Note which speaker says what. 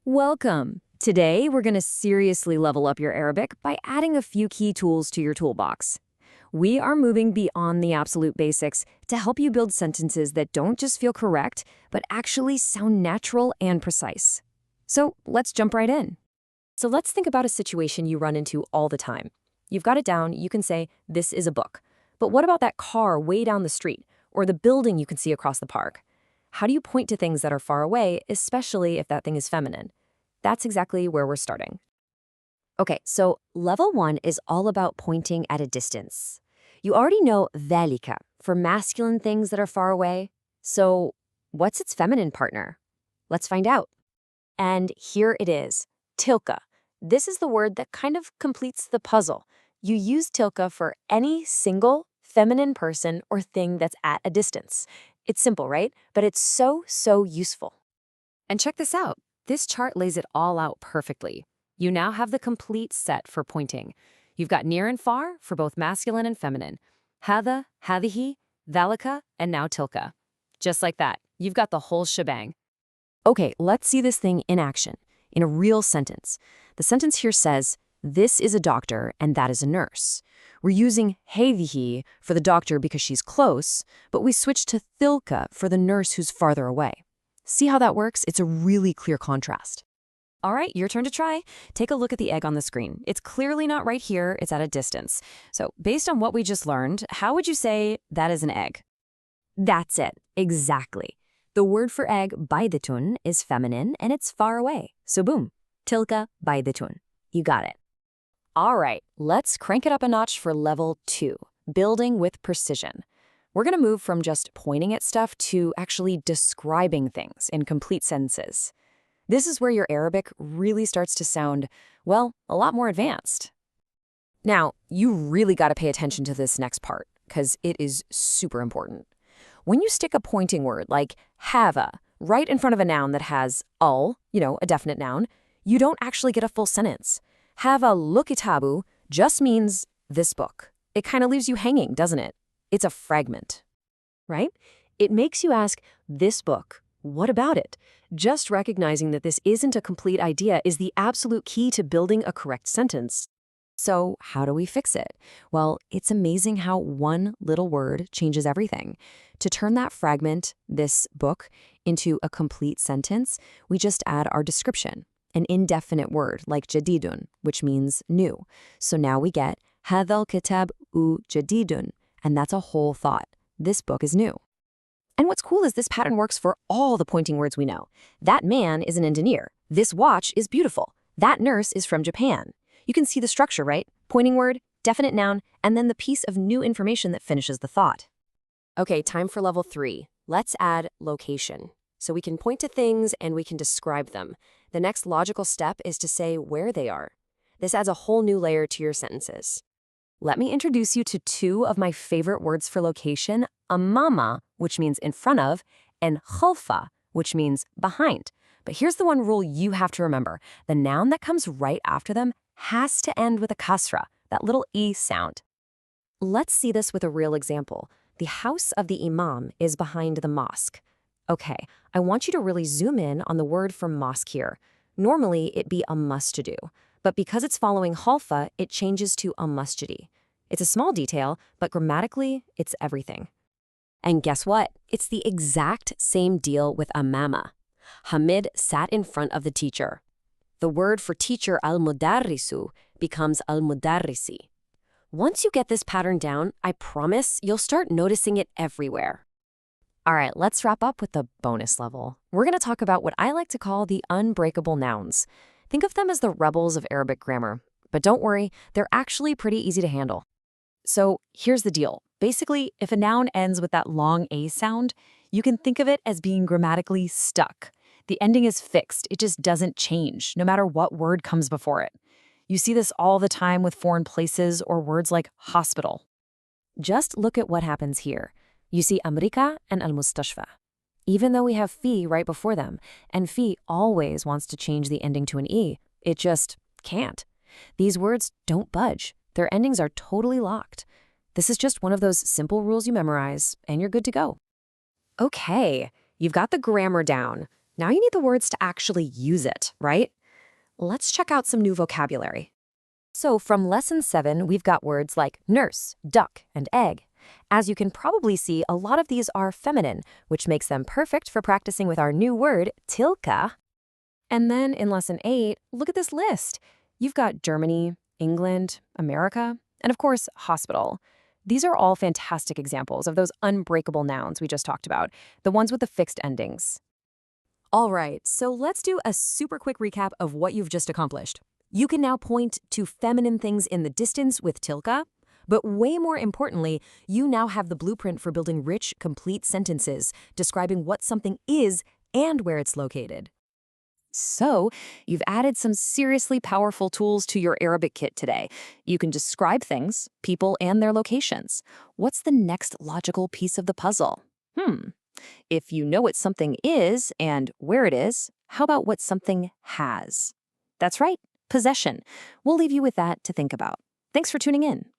Speaker 1: Welcome! Today, we're going to seriously level up your Arabic by adding a few key tools to your toolbox. We are moving beyond the absolute basics to help you build sentences that don't just feel correct, but actually sound natural and precise. So let's jump right in. So let's think about a situation you run into all the time. You've got it down, you can say, this is a book. But what about that car way down the street, or the building you can see across the park? How do you point to things that are far away, especially if that thing is feminine? That's exactly where we're starting. Okay, so level 1 is all about pointing at a distance. You already know ذلك for masculine things that are far away. So what's its feminine partner? Let's find out. And here it is, tilka. This is the word that kind of completes the puzzle. You use tilka for any single feminine person or thing that's at a distance. It's simple, right? But it's so useful. And check this out. This chart lays it all out perfectly. You now have the complete set for pointing. You've got near and far for both masculine and feminine. Hada, hadihi, dhalika, and now tilka. Just like that, you've got the whole shebang. Okay, let's see this thing in action, in a real sentence. The sentence here says, this is a doctor and that is a nurse. We're using hadihi for the doctor because she's close, but we switch to thilka for the nurse who's farther away. See how that works? It's a really clear contrast. All right, your turn to try. Take a look at the egg on the screen. It's clearly not right here, it's at a distance. So based on what we just learned, how would you say that is an egg? That's it, exactly. The word for egg, baydetun, is feminine and it's far away. So boom, tilka baydetun. You got it. All right, let's crank it up a notch for level 2, building with precision. We're going to move from just pointing at stuff to actually describing things in complete sentences. This is where your Arabic really starts to sound, well, a lot more advanced. Now, you really got to pay attention to this next part, because it is super important. When you stick a pointing word like hava right in front of a noun that has al, a definite noun, you don't actually get a full sentence. Hava lukitabu just means this book. It kind of leaves you hanging, doesn't it? It's a fragment, right? It makes you ask, this book, what about it? Just recognizing that this isn't a complete idea is the absolute key to building a correct sentence. So how do we fix it? Well, it's amazing how one little word changes everything. To turn that fragment, this book, into a complete sentence, we just add our description, an indefinite word like jadidun, which means new. So now we get hadha al-kitab u jadidun, and that's a whole thought. This book is new. And what's cool is this pattern works for all the pointing words we know. That man is an engineer. This watch is beautiful. That nurse is from Japan. You can see the structure, right? Pointing word, definite noun, and then the piece of new information that finishes the thought. Okay, time for level 3. Let's add location. So we can point to things and we can describe them. The next logical step is to say where they are. This adds a whole new layer to your sentences. Let me introduce you to 2 of my favorite words for location, amama, which means in front of, and khalfa, which means behind. But here's the one rule you have to remember. The noun that comes right after them has to end with a kasra, that little e sound. Let's see this with a real example. The house of the imam is behind the mosque. Okay, I want you to really zoom in on the word for mosque here. Normally, it'd be a masjidu, but because it's following khalfa, it changes to a masjidi. It's a small detail, but grammatically, it's everything. And guess what? It's the exact same deal with amama. Hamid sat in front of the teacher. The word for teacher, al-mudarrisu, becomes al-mudarrisi. Once you get this pattern down, I promise you'll start noticing it everywhere. All right, let's wrap up with the bonus level. We're going to talk about what I like to call the unbreakable nouns. Think of them as the rebels of Arabic grammar. But don't worry, they're actually pretty easy to handle. So here's the deal. Basically, if a noun ends with that long A sound, you can think of it as being grammatically stuck. The ending is fixed. It just doesn't change, no matter what word comes before it. You see this all the time with foreign places or words like hospital. Just look at what happens here. You see Amerika and al-mustashfa. Even though we have fi right before them, and fi always wants to change the ending to an e, it just can't. These words don't budge. Their endings are totally locked. This is just one of those simple rules you memorize, and you're good to go. Okay, you've got the grammar down. Now you need the words to actually use it, right? Let's check out some new vocabulary. So from Lesson 7, we've got words like nurse, duck, and egg. As you can probably see, a lot of these are feminine, which makes them perfect for practicing with our new word, tilka. And then in Lesson 8, look at this list. You've got Germany, England, America, and of course, hospital. These are all fantastic examples of those unbreakable nouns we just talked about, the ones with the fixed endings. All right, so let's do a super quick recap of what you've just accomplished. You can now point to feminine things in the distance with tilka, but way more importantly, you now have the blueprint for building rich, complete sentences describing what something is and where it's located. So, you've added some seriously powerful tools to your Arabic kit today. You can describe things, people, and their locations. What's the next logical piece of the puzzle? If you know what something is and where it is, how about what something has? That's right, possession. We'll leave you with that to think about. Thanks for tuning in.